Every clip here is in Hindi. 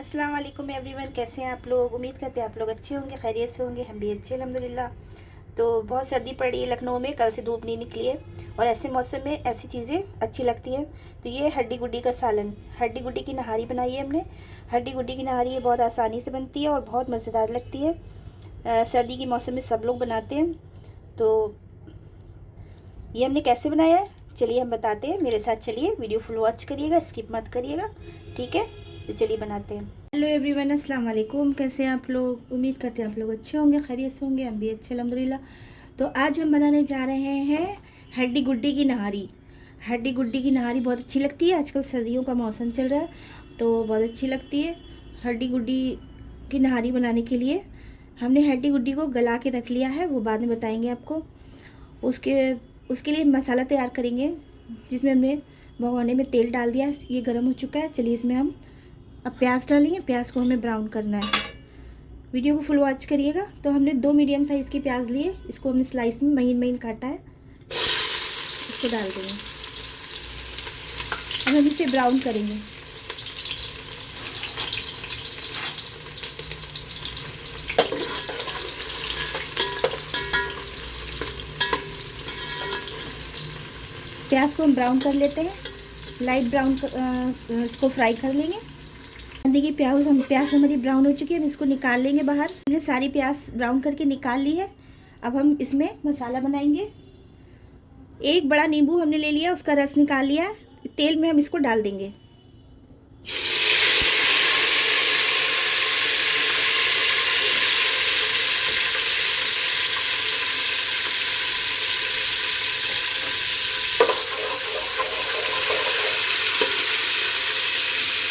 अस्सलाम वालेकुम एवरीवन, कैसे हैं आप लोग। उम्मीद करते हैं आप लोग अच्छे होंगे, खैरियत से होंगे। हम भी अच्छे अल्हम्दुलिल्लाह। तो बहुत सर्दी पड़ रही है लखनऊ में, कल से धूप नहीं निकली है और ऐसे मौसम में ऐसी चीज़ें अच्छी लगती हैं। तो ये हड्डी गुड्डी का सालन, हड्डी गुड्डी की नहारी बनाई है हमने। हड्डी गुड्डी की नहारी ये बहुत आसानी से बनती है और बहुत मज़ेदार लगती है। सर्दी के मौसम में सब लोग बनाते हैं। तो ये हमने कैसे बनाया है चलिए हम बताते हैं, मेरे साथ चलिए, वीडियो फुल वॉच करिएगा, स्किप मत करिएगा, ठीक है। तो चलिए बनाते हैं। हेलो एवरीवन, अस्सलाम वालेकुम, कैसे हैं आप लोग। उम्मीद करते हैं आप लोग अच्छे होंगे, खैरियत से होंगे। हम भी अच्छे अल्हम्दुलिल्लाह। तो आज हम बनाने जा रहे हैं हड्डी गुड्डी की नहारी। हड्डी गुड्डी की नहारी बहुत अच्छी लगती है, आजकल सर्दियों का मौसम चल रहा है तो बहुत अच्छी लगती है। हड्डी गुड्डी की नहारी बनाने के लिए हमने हड्डी गुड्डी को गला के रख लिया है, वो बाद में बताएंगे आपको। उसके लिए मसाला तैयार करेंगे, जिसमें हमने भगोने में तेल डाल दिया है, ये गर्म हो चुका है। चलिए इसमें हम अब प्याज डालेंगे, प्याज को हमें ब्राउन करना है। वीडियो को फुल वॉच करिएगा। तो हमने 2 मीडियम साइज़ के प्याज लिए, इसको हमने स्लाइस में महीन महीन काटा है, इसको डाल देंगे। अब हम इसे ब्राउन करेंगे। प्याज को हम ब्राउन कर लेते हैं, लाइट ब्राउन इसको फ्राई कर लेंगे। देखिए प्याज हमारी ब्राउन हो चुकी है, हम इसको निकाल लेंगे बाहर। हमने सारी प्याज ब्राउन करके निकाल ली है। अब हम इसमें मसाला बनाएंगे। 1 बड़ा नींबू हमने ले लिया, उसका रस निकाल लिया, तेल में हम इसको डाल देंगे।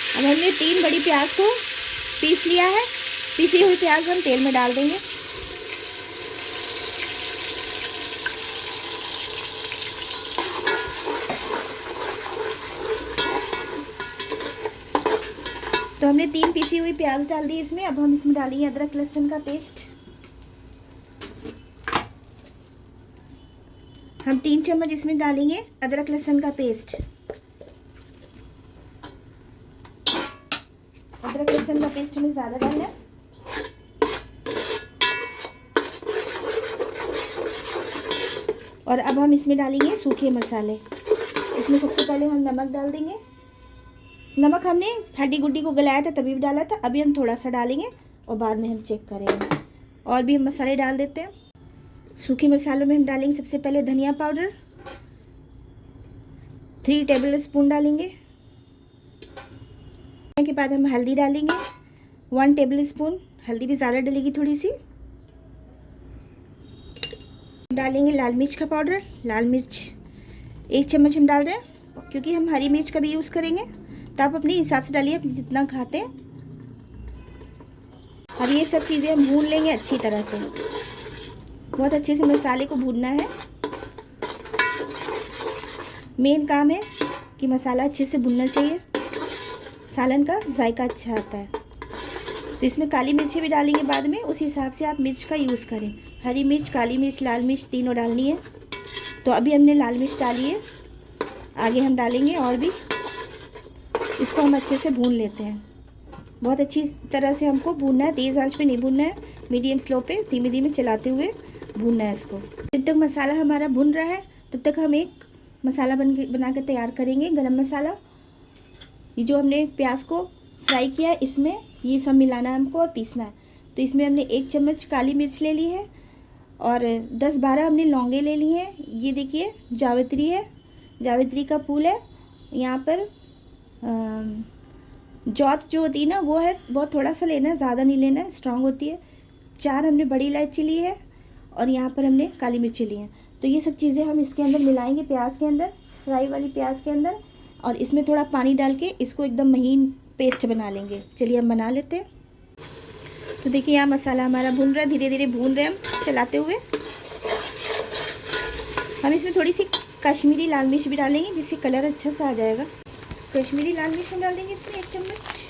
अब हमने 3 बड़ी प्याज को पीस लिया है, पीसी हुई प्याज हम तेल में डाल देंगे। तो हमने 3 पीसी हुई प्याज डाल दी इसमें। अब हम इसमें डालेंगे अदरक लहसुन का पेस्ट। हम 3 चम्मच इसमें डालेंगे अदरक लहसुन का पेस्ट। अदरक लहसुन का पेस्ट हमें ज़्यादा डालना है। और अब हम इसमें डालेंगे सूखे मसाले। इसमें सबसे पहले हम नमक डाल देंगे। नमक हमने हड्डी गुड्डी को गलाया था तभी भी डाला था, अभी हम थोड़ा सा डालेंगे और बाद में हम चेक करेंगे। और भी हम मसाले डाल देते हैं। सूखे मसालों में हम डालेंगे सबसे पहले धनिया पाउडर 3 टेबल स्पून डालेंगे। के बाद हम हल्दी डालेंगे 1 टेबल स्पून, हल्दी भी ज़्यादा डलेगी थोड़ी सी। डालेंगे लाल मिर्च का पाउडर, लाल मिर्च 1 चम्मच हम डाल रहे हैं, क्योंकि हम हरी मिर्च का भी यूज़ करेंगे, तो आप अपने हिसाब से डालिए, आप जितना खाते हैं। अब ये सब चीज़ें हम भून लेंगे अच्छी तरह से, बहुत अच्छे से मसाले को भूनना है। मेन काम है कि मसाला अच्छे से भुनना चाहिए, सालन का जायका अच्छा आता है। तो इसमें काली मिर्ची भी डालेंगे बाद में, उस हिसाब से आप मिर्च का यूज़ करें। हरी मिर्च, काली मिर्च, लाल मिर्च तीनों डालनी है। तो अभी हमने लाल मिर्च डाली है, आगे हम डालेंगे और भी। इसको हम अच्छे से भून लेते हैं, बहुत अच्छी तरह से हमको भूनना है, तेज़ आंच पे नहीं भूनना है, मीडियम स्लो पे धीमे धीमे चलाते हुए भूनना है इसको। जब तक मसाला हमारा भुन रहा है तब तक हम एक मसाला बना के तैयार करेंगे, गरम मसाला। ये जो हमने प्याज को फ्राई किया है इसमें ये सब मिलाना है हमको और पीसना है। तो इसमें हमने 1 चम्मच काली मिर्च ले ली है और 10-12 हमने लौंगे ले ली हैं। ये देखिए जावित्री है, जावित्री का फूल है। यहाँ पर जौत जो होती है ना वो है, बहुत थोड़ा सा लेना है, ज़्यादा नहीं लेना है, स्ट्रांग होती है। 4 हमने बड़ी इलायची ली है और यहाँ पर हमने काली मिर्ची ली है। तो ये सब चीज़ें हम इसके अंदर मिलाएंगे, प्याज के अंदर, फ्राई वाली प्याज के अंदर। और इसमें थोड़ा पानी डाल के इसको एकदम महीन पेस्ट बना लेंगे। चलिए हम बना लेते हैं। तो देखिए यहाँ मसाला हमारा भून रहा है, धीरे धीरे भून रहे हैं हम चलाते हुए। हम इसमें थोड़ी सी कश्मीरी लाल मिर्च भी डालेंगे, जिससे कलर अच्छा सा आ जाएगा। कश्मीरी लाल मिर्च हम डाल देंगे इसमें 1 चम्मच।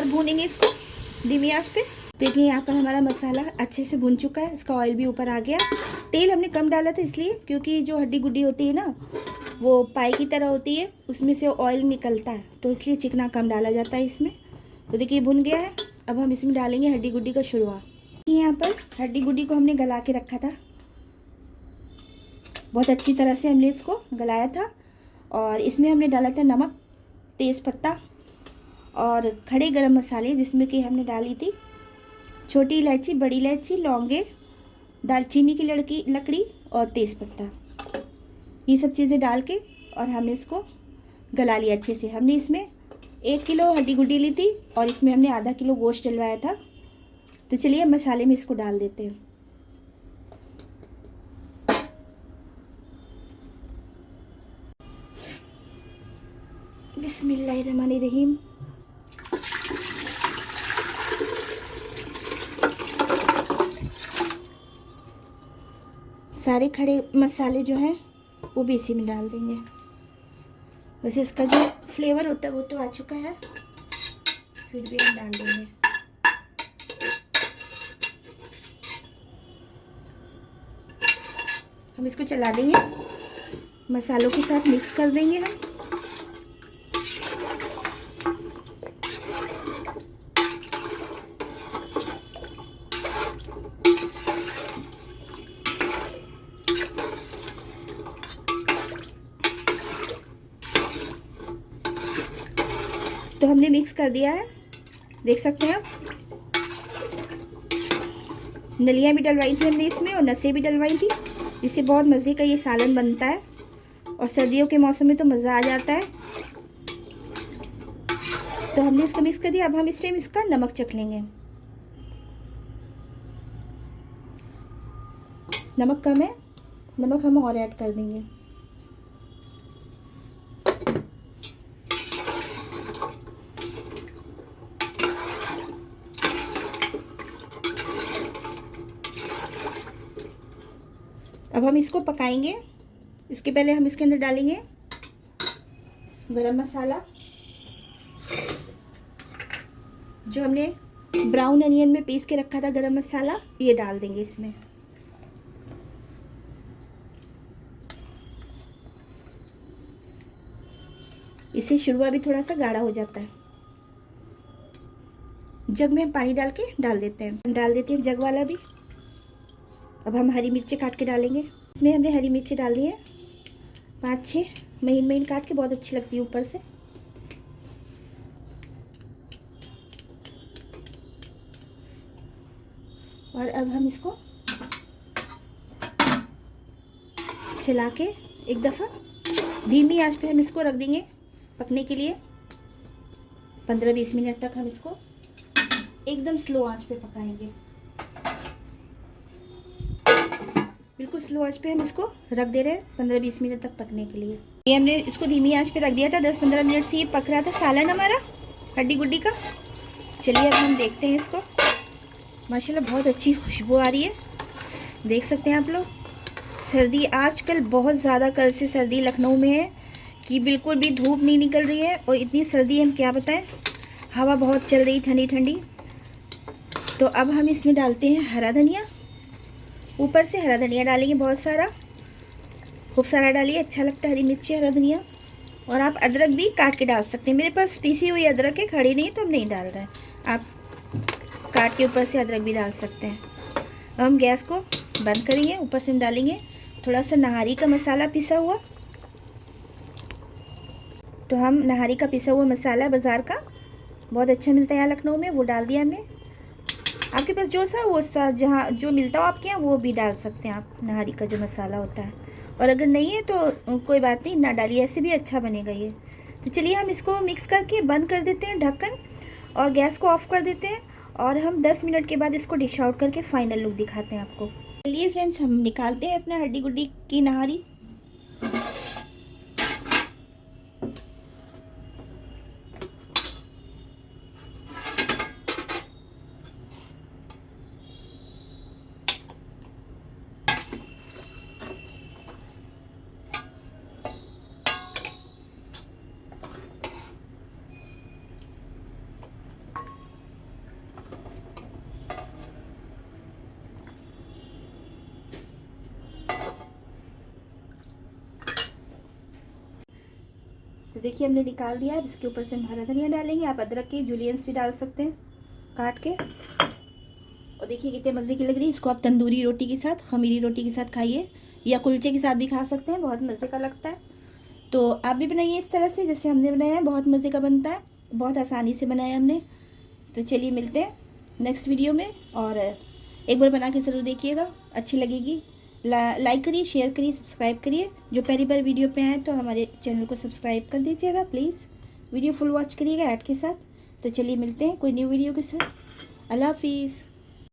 और भूनेंगे इसको धीमी आंच पे। देखिए यहाँ पर हमारा मसाला अच्छे से भुन चुका है, इसका ऑयल भी ऊपर आ गया। तेल हमने कम डाला था इसलिए क्योंकि जो हड्डी गुड्डी होती है ना वो पाई की तरह होती है, उसमें से ऑयल निकलता है, तो इसलिए चिकना कम डाला जाता है इसमें। तो देखिए भुन गया है। अब हम इसमें डालेंगे हड्डी गुड्डी का शुरुआत। यहाँ पर हड्डी गुड्डी को हमने गला के रखा था, बहुत अच्छी तरह से हमने इसको गलाया था। और इसमें हमने डाला था नमक, तेज़ पत्ता और खड़े गरम मसाले, जिसमें कि हमने डाली थी छोटी इलायची, बड़ी इलायची, लौंगे, दालचीनी की लकड़ी और तेज़पत्ता। ये सब चीज़ें डाल के और हमने इसको गला लिया अच्छे से। हमने इसमें 1 किलो हड्डी गुड्डी ली थी और इसमें हमने आधा किलो गोश्त डलवाया था। तो चलिए मसाले में इसको डाल देते हैं। बिस्मिल्लाहिर्रहमानिर्रहीम। सारे खड़े मसाले जो हैं वो भी इसी में डाल देंगे। वैसे इसका जो फ्लेवर होता है वो तो आ चुका है, फिर भी हम डाल देंगे। हम इसको चला देंगे, मसालों के साथ मिक्स कर देंगे हम। तो हमने मिक्स कर दिया है, देख सकते हैं आप। नलियाँ भी डलवाई थी हमने इसमें और नसें भी डलवाई थी, जिससे बहुत मज़े का ये सालन बनता है और सर्दियों के मौसम में तो मज़ा आ जाता है। तो हमने इसको मिक्स कर दिया। अब हम इस टाइम इसका नमक चख लेंगे। नमक कम है, नमक हम और ऐड कर देंगे। अब हम इसको पकाएंगे। इसके पहले हम इसके अंदर डालेंगे गरम मसाला, जो हमने ब्राउन अनियन में पीस के रखा था गरम मसाला, ये डाल देंगे इसमें। इससे शुरुआत भी थोड़ा सा गाढ़ा हो जाता है। जग में हम पानी डाल के डाल देते हैं, डाल देते हैं जग वाला भी। अब हम हरी मिर्ची काट के डालेंगे। इसमें हमने हरी मिर्ची डाल दी है 5-6 महीन महीन काट के, बहुत अच्छी लगती है ऊपर से। और अब हम इसको चला के एक दफ़ा धीमी आंच पे हम इसको रख देंगे पकने के लिए। 15-20 मिनट तक हम इसको एकदम स्लो आंच पे पकाएंगे। बिल्कुल स्लो आंच पे हम इसको रख दे रहे हैं 15-20 मिनट तक पकने के लिए। ये हमने इसको धीमी आंच पे रख दिया था, 10-15 मिनट से ये पक रहा था सालन हमारा हड्डी गुड्डी का। चलिए अब हम देखते हैं इसको। माशाल्लाह बहुत अच्छी खुशबू आ रही है, देख सकते हैं आप लोग। सर्दी आजकल बहुत ज़्यादा, कल से सर्दी लखनऊ में है कि बिल्कुल भी धूप नहीं निकल रही है और इतनी सर्दी हम क्या बताएं, हवा बहुत चल रही ठंडी ठंडी। तो अब हम इसमें डालते हैं हरा धनिया। ऊपर से हरा धनिया डालेंगे, बहुत सारा, खूब सारा डालिए, अच्छा लगता है हरी मिर्ची हरा धनिया। और आप अदरक भी काट के डाल सकते हैं। मेरे पास पीसी हुई अदरक है, खड़ी नहीं, तो हम नहीं डाल रहे हैं। आप काट के ऊपर से अदरक भी डाल सकते हैं। अब हम गैस को बंद करेंगे। ऊपर से हम डालेंगे थोड़ा सा नहारी का मसाला पिसा हुआ। तो हम नहारी का पिसा हुआ मसाला बाज़ार का बहुत अच्छा मिलता है यहाँ लखनऊ में, वो डाल दिया हमने। आपके पास जो सा वो सा जहाँ जो मिलता हो आपके यहाँ वो भी डाल सकते हैं आप, नहारी का जो मसाला होता है। और अगर नहीं है तो कोई बात नहीं, ना डालिए, ऐसे भी अच्छा बनेगा ये। तो चलिए हम इसको मिक्स करके बंद कर देते हैं ढक्कन और गैस को ऑफ़ कर देते हैं। और हम 10 मिनट के बाद इसको डिश आउट करके फ़ाइनल लुक दिखाते हैं आपको। चलिए फ्रेंड्स, हम निकालते हैं अपना हड्डी गुड्डी की नहारी। देखिए हमने निकाल दिया। अब इसके ऊपर से हम हरा धनिया डालेंगे। आप अदरक के जुलियंस भी डाल सकते हैं काट के। और देखिए कितने मज़े की लग रही है। इसको आप तंदूरी रोटी के साथ, खमीरी रोटी के साथ खाइए या कुलचे के साथ भी खा सकते हैं, बहुत मज़े का लगता है। तो आप भी बनाइए इस तरह से जैसे हमने बनाया है, बहुत मज़े का बनता है, बहुत आसानी से बनाया हमने। तो चलिए मिलते हैं नेक्स्ट वीडियो में, और एक बार बना के ज़रूर देखिएगा, अच्छी लगेगी। लाइक करिए, शेयर करिए, सब्सक्राइब करिए। जो पहली बार वीडियो पे आए तो हमारे चैनल को सब्सक्राइब कर दीजिएगा प्लीज़। वीडियो फुल वॉच करिएगा ऐड के साथ। तो चलिए मिलते हैं कोई न्यू वीडियो के साथ। अल्लाह हाफिज़।